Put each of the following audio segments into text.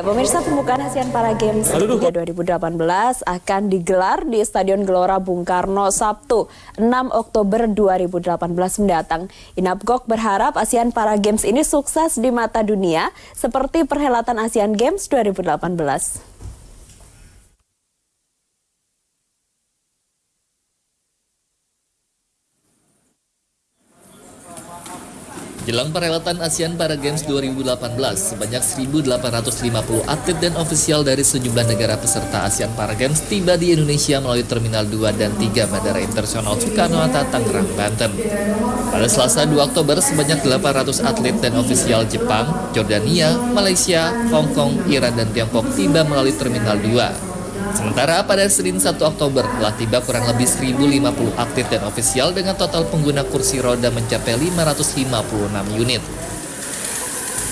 Pemirsa, pembukaan ASEAN Para Games 2018 akan digelar di Stadion Gelora Bung Karno Sabtu 6 Oktober 2018 mendatang. Inapgok berharap ASEAN Para Games ini sukses di mata dunia seperti perhelatan ASEAN Games 2018. Jelang perhelatan ASEAN Para Games 2018, sebanyak 1.850 atlet dan ofisial dari sejumlah negara peserta ASEAN Para Games tiba di Indonesia melalui Terminal 2 dan 3 Bandara Internasional Soekarno-Hatta, Tangerang, Banten. Pada Selasa 2 Oktober, sebanyak 800 atlet dan ofisial Jepang, Jordania, Malaysia, Hong Kong, Iran, dan Tiongkok tiba melalui Terminal 2. Sementara pada Senin 1 Oktober telah tiba kurang lebih 1.050 atlet dan ofisial dengan total pengguna kursi roda mencapai 556 unit.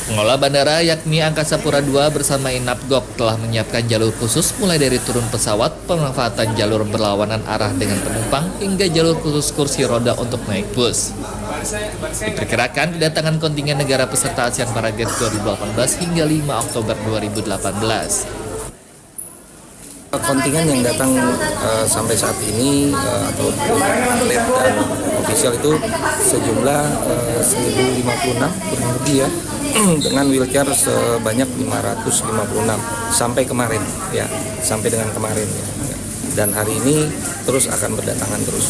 Pengelola bandara yakni Angkasa Pura II bersama Inapgok telah menyiapkan jalur khusus mulai dari turun pesawat, pemanfaatan jalur berlawanan arah dengan penumpang, hingga jalur khusus kursi roda untuk naik bus. Diperkirakan kedatangan kontingen negara peserta ASEAN Para Games 2018 hingga 5 Oktober 2018. Kontingen yang datang sampai saat ini atau atlet dan ofisial itu sejumlah 1.056 kurang lebih ya, dengan wheelchair sebanyak 556 sampai kemarin ya, sampai dengan kemarin ya. Dan hari ini terus akan berdatangan terus.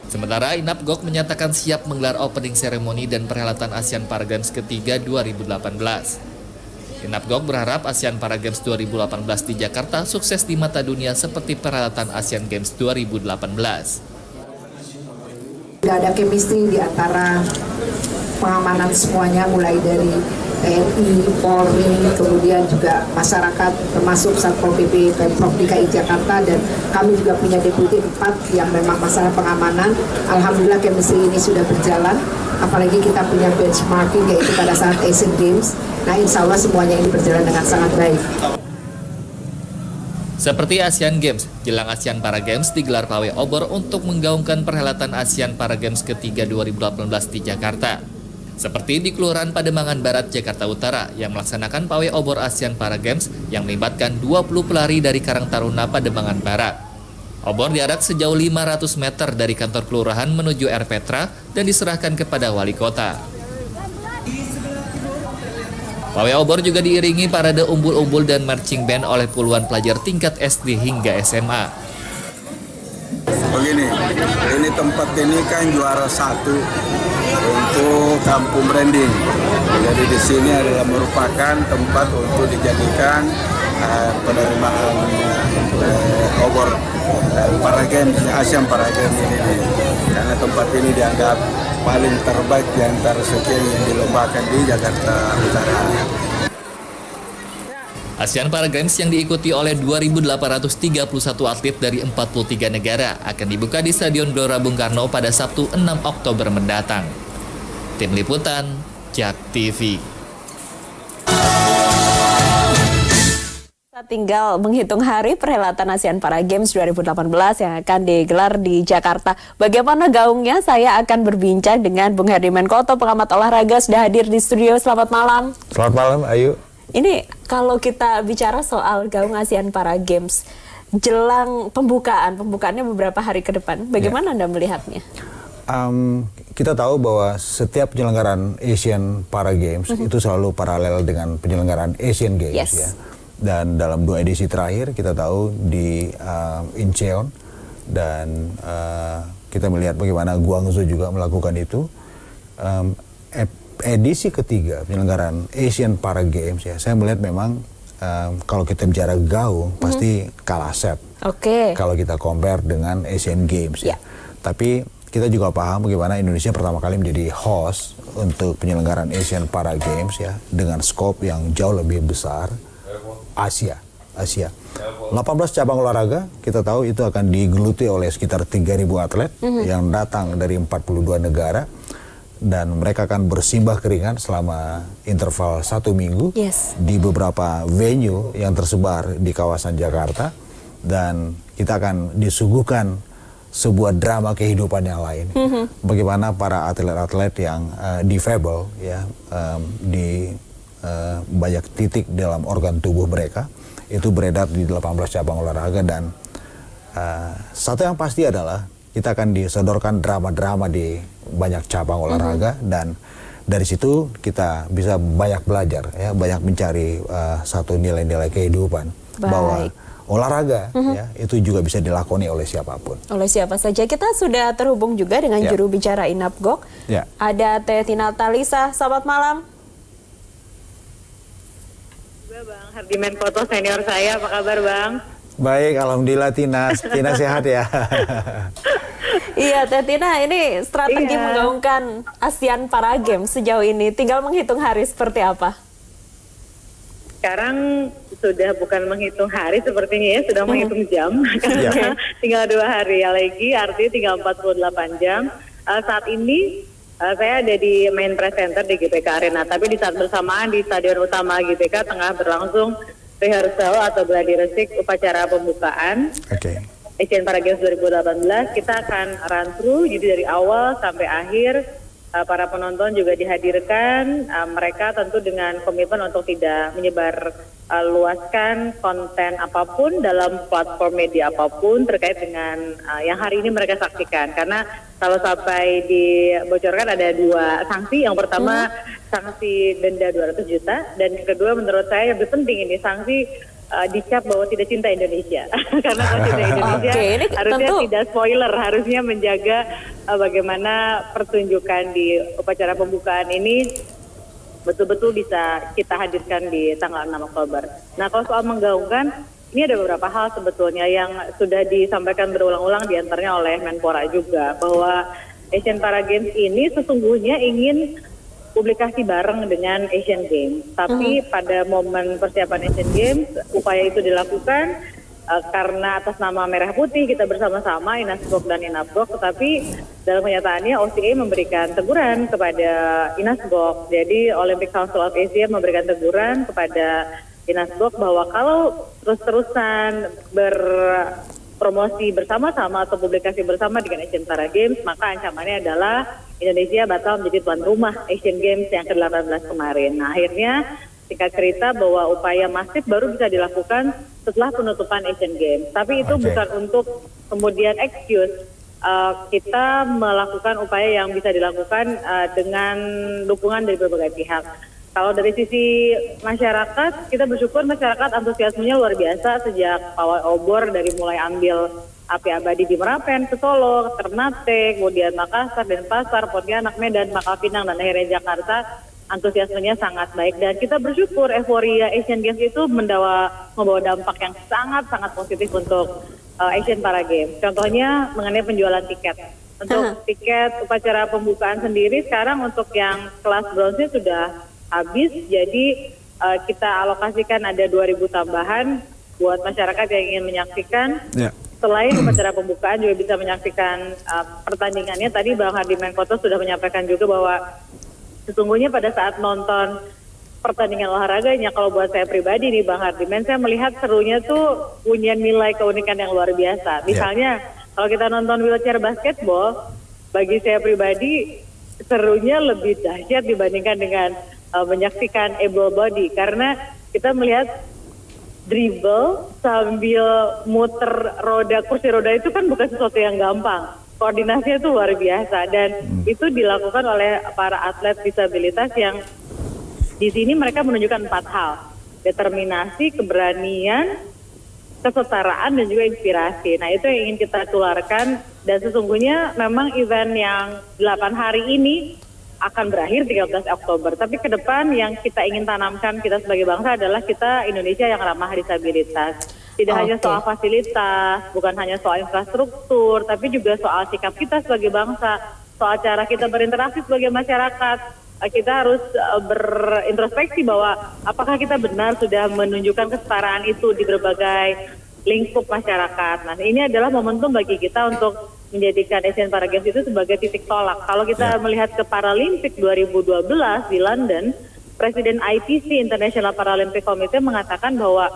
Sementara Inapgok menyatakan siap menggelar opening ceremony dan perhelatan ASEAN Para Games ketiga 2018. Inapgok berharap ASEAN Para Games 2018 di Jakarta sukses di mata dunia seperti perhelatan ASEAN Games 2018. Tidak ada chemistry di antara pengamanan semuanya, mulai dari TNI, Polri, kemudian juga masyarakat, termasuk Satpol PP, Pemprov DKI Jakarta, dan kami juga punya deputi 4 yang memang masalah pengamanan. Alhamdulillah chemistry ini sudah berjalan, apalagi kita punya benchmarking yaitu pada saat Asian Games. Nah, insya Allah semuanya ini berjalan dengan sangat baik. Seperti ASEAN Games, jelang ASEAN Para Games digelar pawai obor untuk menggaungkan perhelatan ASEAN Para Games ketiga 2018 di Jakarta. Seperti di Kelurahan Pademangan Barat, Jakarta Utara, yang melaksanakan pawai obor ASEAN Para Games yang melibatkan 20 pelari dari Karang Taruna Pademangan Barat. Obor diarak sejauh 500 meter dari kantor kelurahan menuju Air Petra dan diserahkan kepada wali kota. Pawai obor juga diiringi parade umbul-umbul dan marching band oleh puluhan pelajar tingkat SD hingga SMA. Begini, ini tempat ini kan juara 1 untuk kampung branding. Jadi di sini adalah merupakan tempat untuk dijadikan penerimaan obor Para Games, ASEAN Para Games ini. Karena tempat ini dianggap paling terbaik di antara sekian yang dilombakan di Jakarta Utara. ASEAN Para Games yang diikuti oleh 2.831 atlet dari 43 negara akan dibuka di Stadion Gelora Bung Karno pada Sabtu 6 Oktober mendatang. Tim Liputan, JAK TV. Tinggal menghitung hari perhelatan ASEAN Para Games 2018 yang akan digelar di Jakarta. Bagaimana gaungnya? Saya akan berbincang dengan Bung Herdiman Koto, pengamat olahraga, sudah hadir di studio. Selamat malam. Selamat malam, Ayu. Ini kalau kita bicara soal gaung ASEAN Para Games, jelang pembukaannya beberapa hari ke depan, bagaimana Anda melihatnya? Kita tahu bahwa setiap penyelenggaraan ASEAN Para Games itu selalu paralel dengan penyelenggaraan Asian Games ya. Dan dalam 2 edisi terakhir kita tahu di Incheon dan kita melihat bagaimana Guangzhou juga melakukan itu. Edisi ketiga penyelenggaraan ASEAN Para Games ya, saya melihat memang kalau kita bicara gaung pasti kalah set. Kalau kita compare dengan Asian Games ya. Tapi kita juga paham bagaimana Indonesia pertama kali menjadi host untuk penyelenggaraan ASEAN Para Games ya, dengan skop yang jauh lebih besar. Asia. 18 cabang olahraga kita tahu itu akan digeluti oleh sekitar 3.000 atlet yang datang dari 42 negara, dan mereka akan bersimbah keringat selama interval 1 minggu di beberapa venue yang tersebar di kawasan Jakarta, dan kita akan disuguhkan sebuah drama kehidupan yang lain. Bagaimana para atlet-atlet yang difabel ya, banyak titik dalam organ tubuh mereka. Itu beredar di 18 cabang olahraga dan satu yang pasti adalah kita akan disodorkan drama-drama di banyak cabang olahraga dan dari situ kita bisa banyak belajar ya, banyak mencari satu nilai-nilai kehidupan. Bahwa olahraga ya itu juga bisa dilakoni oleh siapapun. Oleh siapa saja. Kita sudah terhubung juga dengan juru bicara Inapgok. Ada Teh Tina Talisa. Selamat malam. Bang Hardi Menkoto senior saya, apa kabar Bang? Baik, alhamdulillah Tina. Tina sehat ya. Iya Teh Tina, ini strategi menggaungkan ASEAN Para Games sejauh ini. Tinggal menghitung hari seperti apa? Sekarang sudah bukan menghitung hari sepertinya ya, sudah menghitung jam. Karena tinggal 2 hari ya lagi, artinya tinggal 48 jam. Saat ini saya ada di main press center di GBK Arena, tapi di saat bersamaan di stadion utama GBK tengah berlangsung rehearsal atau gladi resik upacara pembukaan Asian Para Games 2018. Kita akan run through, jadi dari awal sampai akhir. Para penonton juga dihadirkan, mereka tentu dengan komitmen untuk tidak menyebar luaskan konten apapun dalam platform media apapun terkait dengan yang hari ini mereka saksikan. Karena kalau sampai dibocorkan ada 2 sanksi. Yang pertama sanksi denda 200 juta dan yang kedua menurut saya yang lebih penting ini sanksi dicap bahwa tidak cinta Indonesia. Karena kalau cinta Indonesia harusnya tidak spoiler, harusnya menjaga bagaimana pertunjukan di upacara pembukaan ini betul-betul bisa kita hadirkan di tanggal 6 Oktober. Nah kalau soal menggaungkan, ini ada beberapa hal sebetulnya yang sudah disampaikan berulang-ulang diantaranya oleh Menpora juga, bahwa Asian Para Games ini sesungguhnya ingin publikasi bareng dengan Asian Games. Tapi pada momen persiapan Asian Games, upaya itu dilakukan karena atas nama Merah Putih kita bersama-sama Inasgok dan Inapgok, tetapi dalam kenyataannya OCA memberikan teguran kepada Inasgok. Jadi Olympic Council of Asia memberikan teguran kepada Inasgok bahwa kalau terus-terusan berpromosi bersama-sama atau publikasi bersama dengan Asian Para Games, maka ancamannya adalah Indonesia batal menjadi tuan rumah Asian Games yang ke-18 kemarin. Nah akhirnya singkat cerita bahwa upaya masif baru bisa dilakukan setelah penutupan Asian Games. Tapi itu bukan untuk kemudian excuse. Kita melakukan upaya yang bisa dilakukan dengan dukungan dari berbagai pihak. Kalau dari sisi masyarakat, kita bersyukur masyarakat antusiasmenya luar biasa sejak pawai obor dari mulai ambil api abadi di Merapen ke Solo, Ternate, kemudian Makassar, Denpasar, Pontianak, Medan, Pangkal Pinang, dan akhirnya Jakarta. Antusiasmenya sangat baik dan kita bersyukur euforia Asian Games itu membawa dampak yang sangat-sangat positif untuk Asian Para Games. Contohnya mengenai penjualan tiket. Untuk tiket upacara pembukaan sendiri sekarang untuk yang kelas bronze sudah habis, jadi kita alokasikan ada 2.000 tambahan buat masyarakat yang ingin menyaksikan. Selain upacara pembukaan juga bisa menyaksikan pertandingannya. Tadi Bang Hardi Menkoto sudah menyampaikan juga bahwa sesungguhnya pada saat nonton pertandingan olahraganya, kalau buat saya pribadi nih Bang Hardiman, saya melihat serunya tuh punya nilai keunikan yang luar biasa. Misalnya kalau kita nonton wheelchair basketball, bagi saya pribadi serunya lebih dahsyat dibandingkan dengan menyaksikan able body, karena kita melihat dribble sambil muter kursi roda itu kan bukan sesuatu yang gampang. Koordinasinya itu luar biasa dan itu dilakukan oleh para atlet disabilitas yang di sini mereka menunjukkan 4 hal: determinasi, keberanian, kesetaraan, dan juga inspirasi. Nah itu yang ingin kita tularkan dan sesungguhnya memang event yang 8 hari ini akan berakhir 13 Oktober. Tapi ke depan yang kita ingin tanamkan kita sebagai bangsa adalah kita Indonesia yang ramah disabilitas. Tidak hanya soal fasilitas, bukan hanya soal infrastruktur, tapi juga soal sikap kita sebagai bangsa, soal cara kita berinteraksi sebagai masyarakat. Kita harus berintrospeksi bahwa apakah kita benar sudah menunjukkan kesetaraan itu di berbagai lingkup masyarakat. Nah ini adalah momentum bagi kita untuk menjadikan Asian Para Games itu sebagai titik tolak. Kalau kita melihat ke Paralimpik 2012 di London, Presiden IPC International Paralympic Committee mengatakan bahwa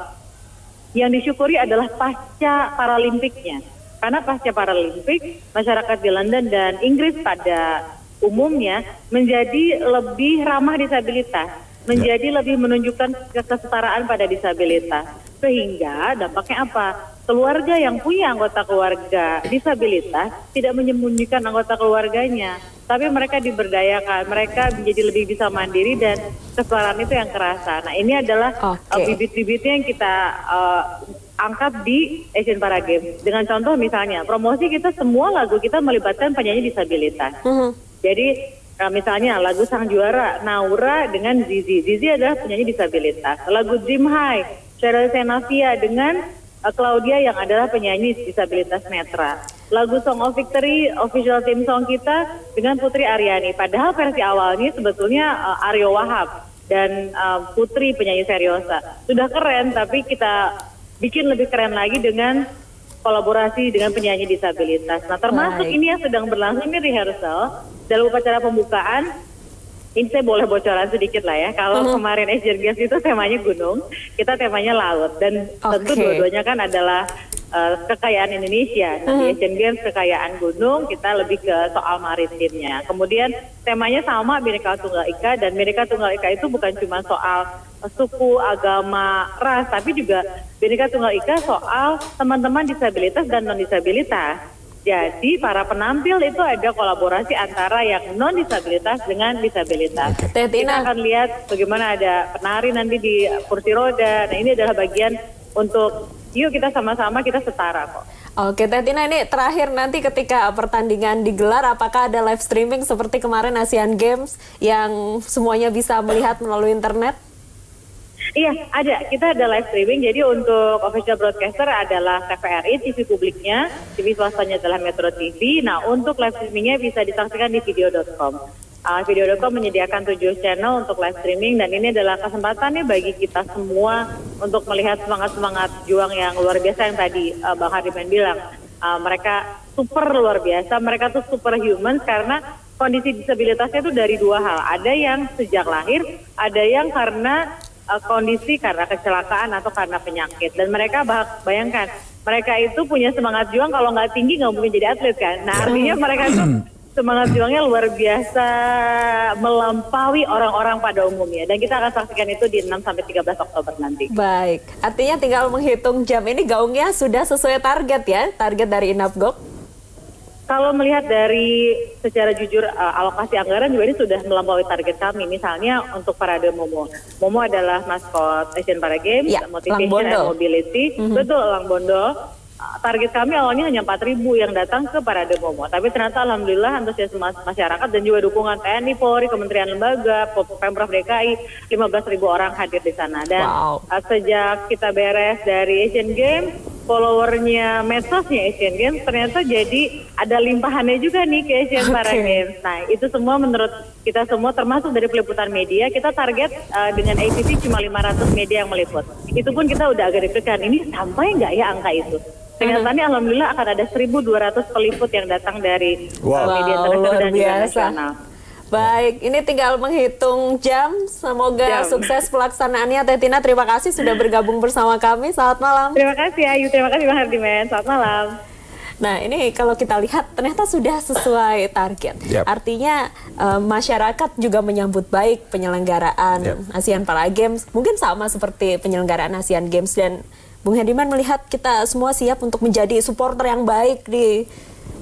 yang disyukuri adalah pasca Paralimpiknya. Karena pasca Paralimpik, masyarakat di London dan Inggris pada umumnya menjadi lebih ramah disabilitas. menjadi lebih menunjukkan kesetaraan pada disabilitas. Sehingga dampaknya apa? Keluarga yang punya anggota keluarga disabilitas tidak menyembunyikan anggota keluarganya, tapi mereka diberdayakan, mereka menjadi lebih bisa mandiri dan kesetaraan itu yang kerasa. Nah, ini adalah bibit-bibitnya yang kita angkat di Asian Para Games. Dengan contoh misalnya, promosi kita semua lagu kita melibatkan penyanyi disabilitas. Jadi misalnya lagu Sang Juara, Naura dengan Zizi. Zizi adalah penyanyi disabilitas. Lagu Dream High, Cheryl Senavia dengan Claudia yang adalah penyanyi disabilitas netra. Lagu Song of Victory, official theme song kita dengan Putri Aryani. Padahal versi awalnya sebetulnya Aryo Wahab dan Putri penyanyi Seriosa. Sudah keren, tapi kita bikin lebih keren lagi dengan kolaborasi dengan penyanyi disabilitas. Nah, termasuk ini yang sedang berlangsung ini rehearsal dalam upacara pembukaan. Ini saya boleh bocoran sedikit lah ya. Kalau kemarin Asian Games itu temanya gunung, kita temanya laut. Dan tentu dua-duanya kan adalah kekayaan Indonesia. Nah, di Asian Games kekayaan gunung, kita lebih ke soal maritimnya. Kemudian temanya sama, Bhinneka Tunggal Ika. Dan Bhinneka Tunggal Ika itu bukan cuma soal suku, agama, ras, tapi juga Bhinneka Tunggal Ika soal teman-teman disabilitas dan non-disabilitas. Jadi para penampil itu ada kolaborasi antara yang non-disabilitas dengan disabilitas. Kita akan lihat bagaimana ada penari nanti di kursi roda. Nah, ini adalah bagian untuk yuk kita sama-sama, kita setara kok. Oke, Teh Tina, ini terakhir nanti ketika pertandingan digelar, apakah ada live streaming seperti kemarin Asian Games yang semuanya bisa melihat melalui internet? Iya, ada. Kita ada live streaming. Jadi untuk official broadcaster adalah TVRI, TV publiknya, TV swastanya adalah Metro TV. Nah, untuk live streamingnya bisa disaksikan di video.com. Video.com menyediakan 7 channel untuk live streaming, dan ini adalah kesempatannya bagi kita semua untuk melihat semangat-semangat juang yang luar biasa yang tadi Bang Hardiman bilang. Mereka super luar biasa, mereka tuh superhuman karena kondisi disabilitasnya itu dari dua hal. Ada yang sejak lahir, ada yang karena kondisi karena kecelakaan atau karena penyakit. Dan mereka bayangkan, mereka itu punya semangat juang, kalau nggak tinggi nggak mungkin jadi atlet kan. Nah, artinya mereka itu semangat juangnya luar biasa, melampaui orang-orang pada umumnya. Dan kita akan saksikan itu di 6-13 Oktober nanti. Baik, artinya tinggal menghitung jam. Ini gaungnya sudah sesuai target ya, target dari Inapgok? Kalau melihat dari secara jujur alokasi anggaran juga ini sudah melampaui target kami. Misalnya untuk Parade Momo. Momo adalah maskot Asian Para Games, Motivation and Mobility. Betul, Elang Bondo. Target kami awalnya hanya 4.000 yang datang ke Parade Momo. Tapi ternyata alhamdulillah antusiasme masyarakat dan juga dukungan TNI, Polri, Kementerian Lembaga, Pemprov DKI, 15.000 orang hadir di sana. Dan sejak kita beres dari Asian Games, followernya medsosnya Asian Games ternyata jadi ada limpahannya juga nih ke Asian Para Games. Nah, itu semua menurut kita semua termasuk dari peliputan media, kita target dengan ACC cuma 500 media yang meliput. Itu pun kita udah agak deg-degan, ini sampai nggak ya angka itu? Ternyata alhamdulillah akan ada 1.200 peliput yang datang dari media internasional dan juga nasional. Baik, ini tinggal menghitung jam. Semoga sukses pelaksanaannya. Teh Tina, terima kasih sudah bergabung bersama kami. Selamat malam. Terima kasih Ayu, terima kasih Bang Hardiman. Selamat malam. Nah, ini kalau kita lihat ternyata sudah sesuai target. Artinya masyarakat juga menyambut baik penyelenggaraan Asian Para Games. Mungkin sama seperti penyelenggaraan Asian Games, dan Bung Hardiman melihat kita semua siap untuk menjadi supporter yang baik di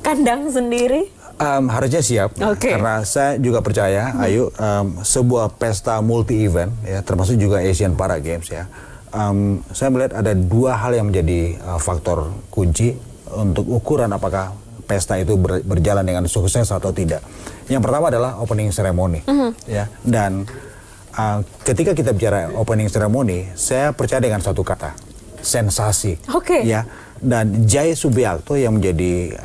kandang sendiri. Harusnya siap, karena saya juga percaya, Ayu, sebuah pesta multi-event, ya, termasuk juga Asian Para Games, ya. Saya melihat ada dua hal yang menjadi faktor kunci untuk ukuran apakah pesta itu berjalan dengan sukses atau tidak. Yang pertama adalah opening ceremony, ya. Dan ketika kita bicara opening ceremony, saya percaya dengan satu kata, sensasi, ya. Dan Jai Subiakto yang menjadi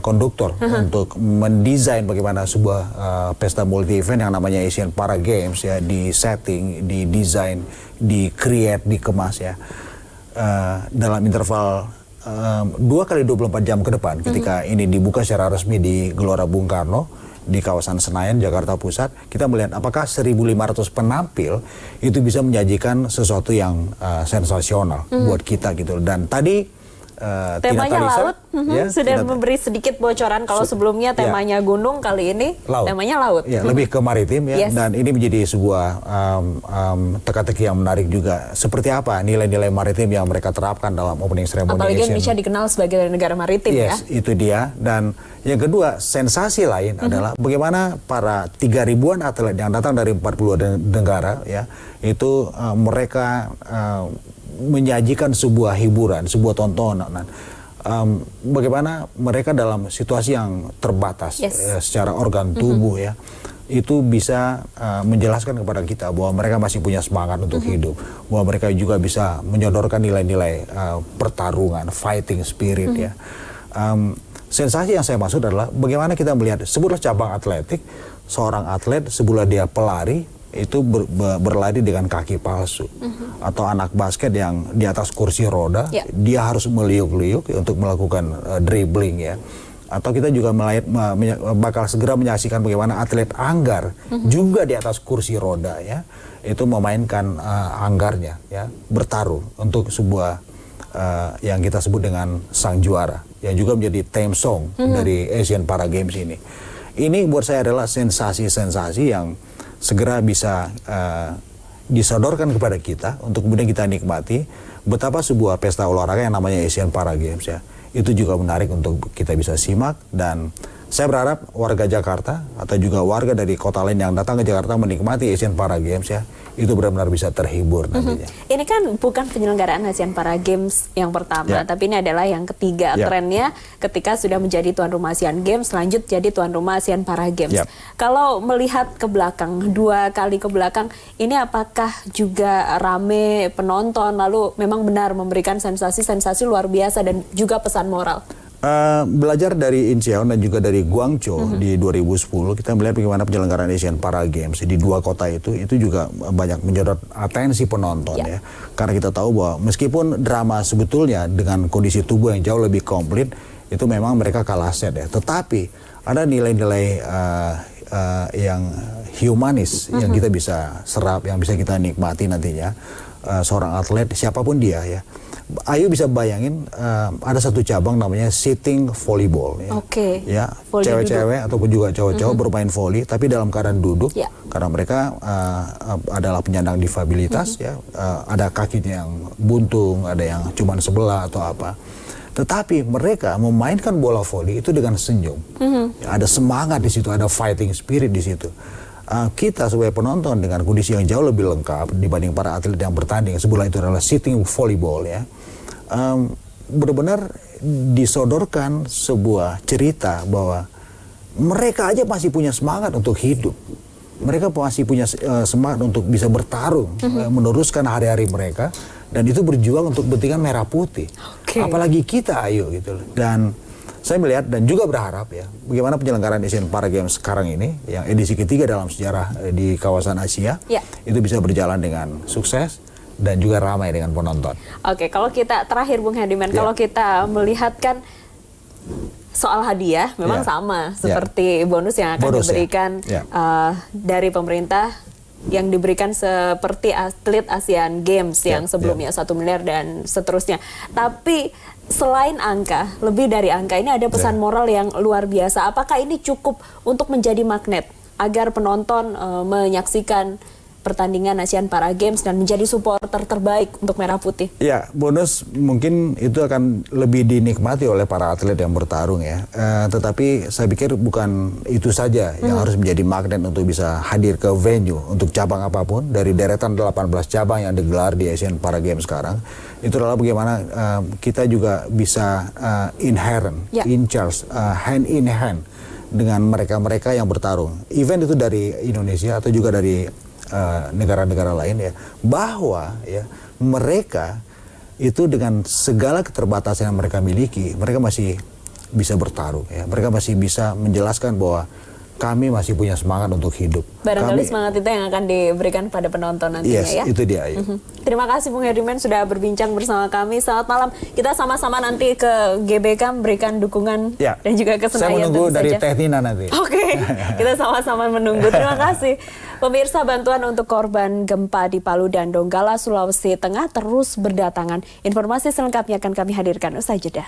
konduktor untuk mendesain bagaimana sebuah pesta multi event yang namanya Asian Para Games, ya, di setting, di desain, di create, dikemas, ya, dalam interval 2x24 jam ke depan ketika ini dibuka secara resmi di Gelora Bung Karno di kawasan Senayan, Jakarta Pusat. Kita melihat apakah 1.500 penampil itu bisa menyajikan sesuatu yang sensasional buat kita gitu. Dan tadi temanya Talisa, laut, sudah memberi sedikit bocoran kalau sebelumnya temanya gunung, kali ini laut. Temanya laut. Ya, lebih ke maritim ya, dan ini menjadi sebuah teka-teki yang menarik juga. Seperti apa nilai-nilai maritim yang mereka terapkan dalam opening ceremony. Apalagi Indonesia dikenal sebagai negara maritim ya. Itu dia. Dan yang kedua, sensasi lain adalah bagaimana para 3.000-an atlet yang datang dari 40 negara ya, itu mereka menyajikan sebuah hiburan, sebuah tontonan. Bagaimana mereka dalam situasi yang terbatas secara organ tubuh ya, itu bisa menjelaskan kepada kita bahwa mereka masih punya semangat untuk hidup, bahwa mereka juga bisa menyodorkan nilai-nilai pertarungan, fighting spirit ya. Sensasi yang saya maksud adalah bagaimana kita melihat sebuah cabang atletik, seorang atlet sebuah dia pelari itu berlari dengan kaki palsu, atau anak basket yang di atas kursi roda, dia harus meliuk-liuk untuk melakukan dribbling ya. Atau kita juga bakal segera menyaksikan bagaimana atlet anggar juga di atas kursi roda ya, itu memainkan anggarnya ya, bertarung untuk sebuah yang kita sebut dengan sang juara, yang juga menjadi theme song dari Asian Para Games ini. Ini buat saya adalah sensasi-sensasi yang segera bisa disodorkan kepada kita untuk kemudian kita nikmati betapa sebuah pesta olahraga yang namanya Asian Para Games ya, itu juga menarik untuk kita bisa simak. Dan saya berharap warga Jakarta atau juga warga dari kota lain yang datang ke Jakarta menikmati Asian Para Games ya, itu benar-benar bisa terhibur nantinya. Ini kan bukan penyelenggaraan Asian Para Games yang pertama, tapi ini adalah yang ketiga. Trennya ketika sudah menjadi tuan rumah Asian Games, lanjut jadi tuan rumah Asian Para Games. Kalau melihat ke belakang, 2 kali ke belakang, ini apakah juga rame penonton, lalu memang benar memberikan sensasi-sensasi luar biasa dan juga pesan moral? Belajar dari Incheon dan juga dari Guangzhou di 2010, kita melihat bagaimana penyelenggaraan Asian Para Games di 2 kota itu juga banyak menyedot atensi penonton ya. Karena kita tahu bahwa meskipun drama sebetulnya dengan kondisi tubuh yang jauh lebih komplit, itu memang mereka kalah set ya. Tetapi ada nilai-nilai yang humanis yang kita bisa serap, yang bisa kita nikmati nantinya. Seorang atlet siapapun dia ya, Ayu bisa bayangin ada satu cabang namanya sitting volleyball ya. Ya, cewek-cewek ataupun juga cowok-cowok bermain volley tapi dalam keadaan duduk karena mereka adalah penyandang difabilitas ya, ada kakinya yang buntung, ada yang cuma sebelah atau apa. Tetapi mereka memainkan bola volley itu dengan senyum. Ya, ada semangat di situ, ada fighting spirit di situ. Kita sebagai penonton dengan kondisi yang jauh lebih lengkap dibanding para atlet yang bertanding, sebelah itu adalah sitting volleyball ya, benar-benar disodorkan sebuah cerita bahwa mereka aja masih punya semangat untuk hidup, mereka masih punya semangat untuk bisa bertarung, meneruskan hari-hari mereka, dan itu berjuang untuk kepentingan merah putih. Apalagi kita, ayo gitu. Dan saya melihat dan juga berharap ya, bagaimana penyelenggaraan Asian Para Games sekarang ini, yang edisi ketiga dalam sejarah di kawasan Asia, itu bisa berjalan dengan sukses dan juga ramai dengan penonton. Kalau kita terakhir Bung Handyman, kalau kita melihatkan soal hadiah, memang sama seperti bonus yang akan diberikan dari pemerintah, yang diberikan seperti atlet Asian Games yang sebelumnya 1 miliar dan seterusnya. Tapi selain angka, lebih dari angka, ini ada pesan moral yang luar biasa. Apakah ini cukup untuk menjadi magnet agar penonton menyaksikan pertandingan Asian Para Games dan menjadi supporter terbaik untuk Merah Putih? Ya, bonus mungkin itu akan lebih dinikmati oleh para atlet yang bertarung ya. Tetapi saya pikir bukan itu saja yang harus menjadi magnet untuk bisa hadir ke venue untuk cabang apapun dari deretan 18 cabang yang digelar di Asian Para Games sekarang. Itu adalah bagaimana kita juga bisa in charge, hand in hand dengan mereka-mereka yang bertarung. Event itu dari Indonesia atau juga dari negara-negara lain ya, bahwa ya mereka itu dengan segala keterbatasan yang mereka miliki, mereka masih bisa bertarung ya, mereka masih bisa menjelaskan bahwa kami masih punya semangat untuk hidup. Barangkali semangat itu yang akan diberikan pada penonton nantinya ya. Itu dia. Ya. Terima kasih Bung Herdiman sudah berbincang bersama kami. Selamat malam. Kita sama-sama nanti ke GBK memberikan dukungan dan juga ke Senayan. Saya menunggu dari Teh Tina nanti. Oke, kita sama-sama menunggu. Terima kasih. Pemirsa, bantuan untuk korban gempa di Palu dan Donggala, Sulawesi Tengah terus berdatangan. Informasi selengkapnya akan kami hadirkan usai jeda.